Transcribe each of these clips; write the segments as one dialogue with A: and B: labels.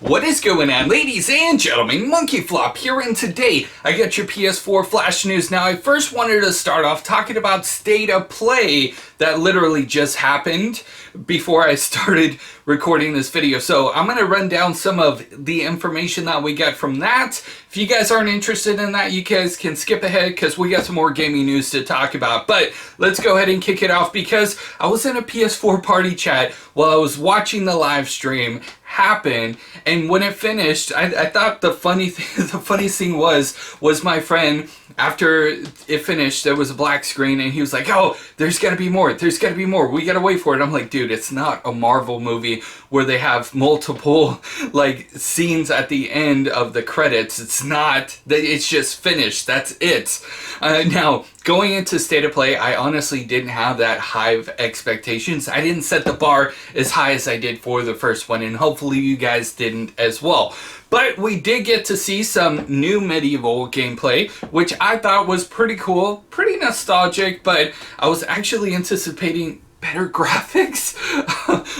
A: What is going on, ladies and gentlemen? Monkeyflop here, and today I got your PS4 flash news. Now, I first wanted to start off talking about State of Play that literally just happened before I started recording this video. So I'm going to run down some of the information that we got from that. If you guys aren't interested in that, you guys can skip ahead because we got some more gaming news to talk about. But let's go ahead and kick it off because I was in a PS4 party chat while I was watching the live stream happen, and when it finished, I thought the funniest thing was my friend, after it finished, there was a black screen and he was like, oh, there's gotta be more, we gotta wait for it. I'm like, dude, it's not a Marvel movie where they have multiple like scenes at the end of the credits. It's just finished, that's it. Now, going into State of Play, I honestly didn't have that high of expectations. I didn't set the bar as high as I did for the first one, and hopefully you guys didn't as well. But we did get to see some new medieval gameplay, which I thought was pretty cool, pretty nostalgic, but I was actually anticipating better graphics.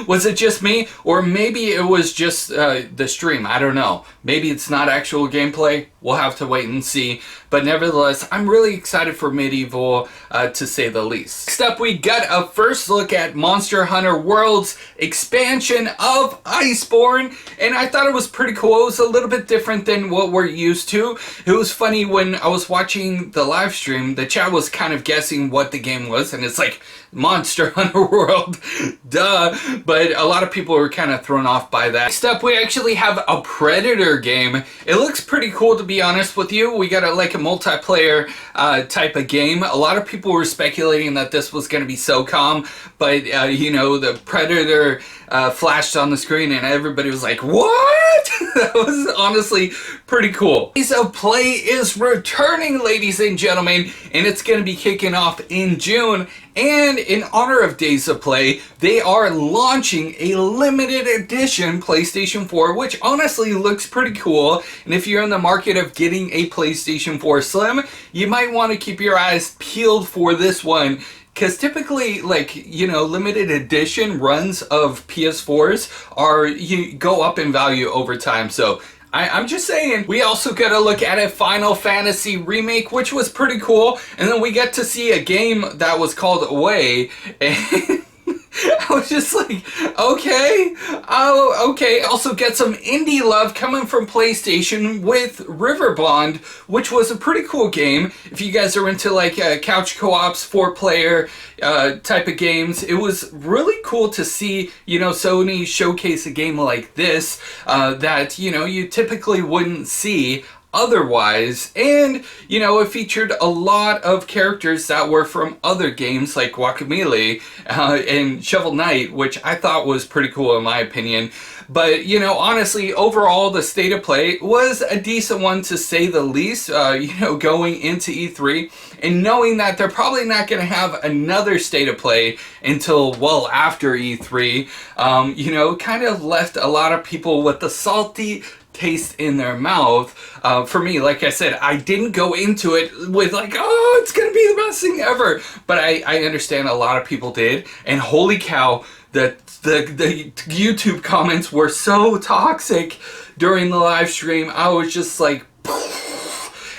A: Was it just me? Or maybe it was just the stream. I don't know. Maybe it's not actual gameplay. We'll have to wait and see. But nevertheless, I'm really excited for Medieval, to say the least. Next up, we got a first look at Monster Hunter World's expansion of Iceborne, and I thought it was pretty cool. It was a little bit different than what we're used to. It was funny when I was watching the live stream, the chat was kind of guessing what the game was, and it's like, Monster Hunter World, duh. But a lot of people were kind of thrown off by that. Next up, we actually have a Predator game. It looks pretty cool, to be honest with you. We got like a multiplayer type of game. A lot of people were speculating that this was going to be SOCOM, but you know, the Predator flashed on the screen and everybody was like, what? That was honestly pretty cool. Days of Play is returning, ladies and gentlemen, and it's going to be kicking off in June. And in honor of Days of Play, they are launching a limited edition PlayStation 4, which honestly looks pretty cool. And if you're in the market of getting a PlayStation 4 Slim, you might want to keep your eyes peeled for this one. Because typically, like, you know, limited edition runs of PS4s go up in value over time. So I'm just saying. We also got to look at a Final Fantasy remake, which was pretty cool. And then we get to see a game that was called Away. And I was just like, okay, oh, okay. Also get some indie love coming from PlayStation with River Bond, which was a pretty cool game. If you guys are into like couch co-ops, 4-player type of games, it was really cool to see, you know, Sony showcase a game like this that, you know, you typically wouldn't see otherwise. And you know, it featured a lot of characters that were from other games like Guacamelee and Shovel Knight, which I thought was pretty cool in my opinion. But you know, honestly, overall the State of Play was a decent one, to say the least. You know, going into E3 and knowing that they're probably not going to have another State of Play until well after E3, you know, kind of left a lot of people with the salty taste in their mouth. For me, like I said, I didn't go into it with like, oh, it's gonna be the best thing ever, but I understand a lot of people did, and holy cow, the YouTube comments were so toxic during the live stream. I was just like,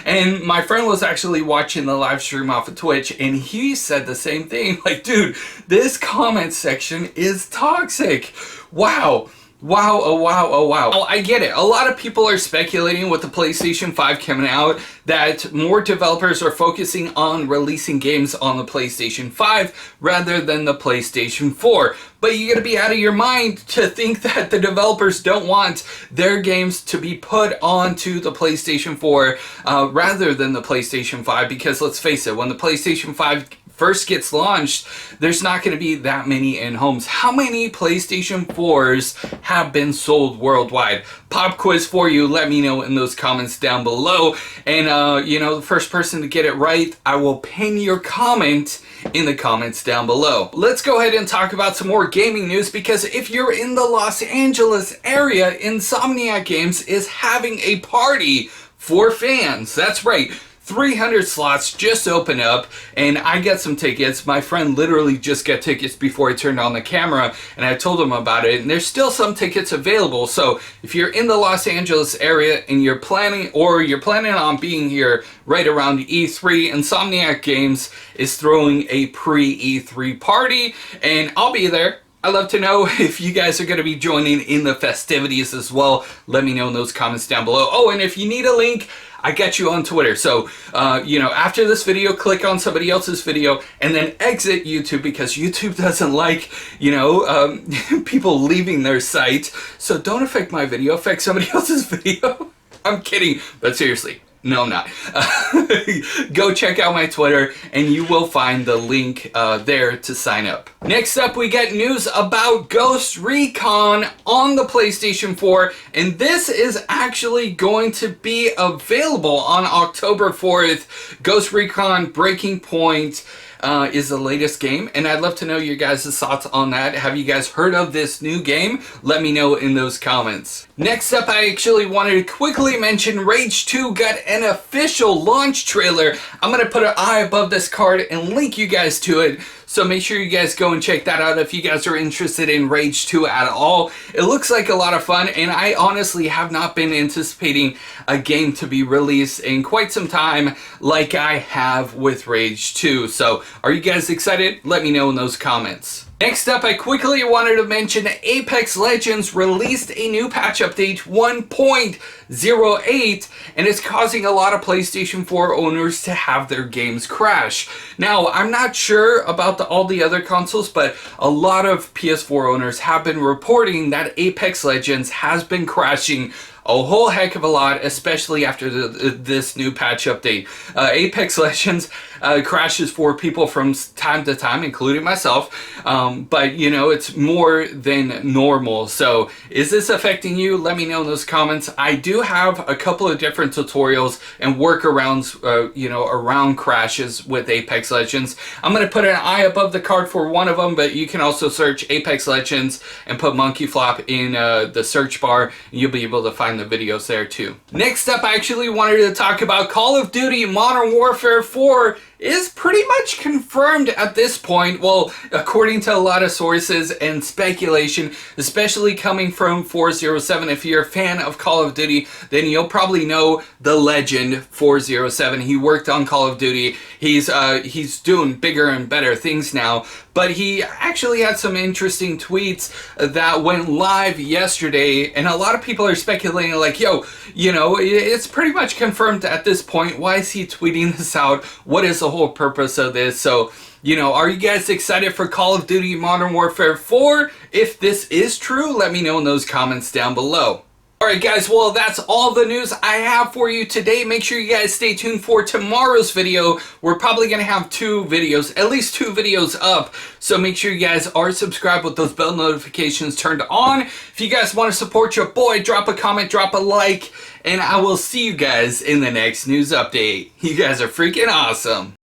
A: and my friend was actually watching the live stream off of Twitch, and he said the same thing, like, dude, this comment section is toxic. Wow. Wow, oh wow, oh wow. Well, I get it. A lot of people are speculating with the PlayStation 5 coming out that more developers are focusing on releasing games on the PlayStation 5 rather than the PlayStation 4. But you gotta be out of your mind to think that the developers don't want their games to be put onto the PlayStation 4 rather than the PlayStation 5, because let's face it, when the PlayStation 5 first gets launched, there's not going to be that many in homes. How many PlayStation 4s have been sold worldwide? Pop quiz for you. Let me know in those comments down below. And, you know, the first person to get it right, I will pin your comment in the comments down below. Let's go ahead and talk about some more gaming news, because if you're in the Los Angeles area, Insomniac Games is having a party for fans. That's right. 300 slots just open up, and I get some tickets. My friend literally just got tickets before I turned on the camera, and I told him about it, and there's still some tickets available. So if you're in the Los Angeles area and you're planning on being here right around E3, Insomniac Games is throwing a pre-E3 party, and I'll be there. I'd love to know if you guys are going to be joining in the festivities as well. Let me know in those comments down below. Oh, and if you need a link, I got you on Twitter. So, after this video, click on somebody else's video and then exit YouTube, because YouTube doesn't like, people leaving their site. So don't affect my video, affect somebody else's video. I'm kidding, but seriously. No, I'm not. Go check out my Twitter and you will find the link there to sign up. Next up, we get news about Ghost Recon on the PlayStation 4, and this is actually going to be available on October 4th. Ghost Recon Breaking Point is the latest game, and I'd love to know your guys' thoughts on that. Have you guys heard of this new game? Let me know in those comments. Next up, I actually wanted to quickly mention Rage 2 got an official launch trailer. I'm going to put an eye above this card and link you guys to it. So make sure you guys go and check that out if you guys are interested in Rage 2 at all. It looks like a lot of fun, and I honestly have not been anticipating a game to be released in quite some time like I have with Rage 2. So are you guys excited? Let me know in those comments. Next up, I quickly wanted to mention Apex Legends released a new patch update 1.08, and it's causing a lot of PlayStation 4 owners to have their games crash. Now, I'm not sure about all the other consoles, but a lot of PS4 owners have been reporting that Apex Legends has been crashing a whole heck of a lot, especially after this new patch update. Apex Legends crashes for people from time to time, including myself, but it's more than normal. So is this affecting you? Let me know in those comments. I do have a couple of different tutorials and workarounds around crashes with Apex Legends. I'm going to put an eye above the card for one of them, but you can also search Apex Legends and put Monkeyflop in the search bar, and you'll be able to find the videos there too. Next up, I actually wanted to talk about Call of Duty Modern Warfare 4 is pretty much confirmed at this point. Well, according to a lot of sources and speculation, especially coming from 407. If you're a fan of Call of Duty, then you'll probably know the legend 407. He worked on Call of Duty. He's doing bigger and better things now, but he actually had some interesting tweets that went live yesterday, and a lot of people are speculating like, it's pretty much confirmed at this point. Why is he tweeting this out? What is the whole purpose of this? So, are you guys excited for Call of Duty Modern Warfare 4? If this is true, let me know in those comments down below. Alright guys, well that's all the news I have for you today. Make sure you guys stay tuned for tomorrow's video. We're probably going to have at least two videos up. So make sure you guys are subscribed with those bell notifications turned on. If you guys want to support your boy, drop a comment, drop a like, and I will see you guys in the next news update. You guys are freaking awesome.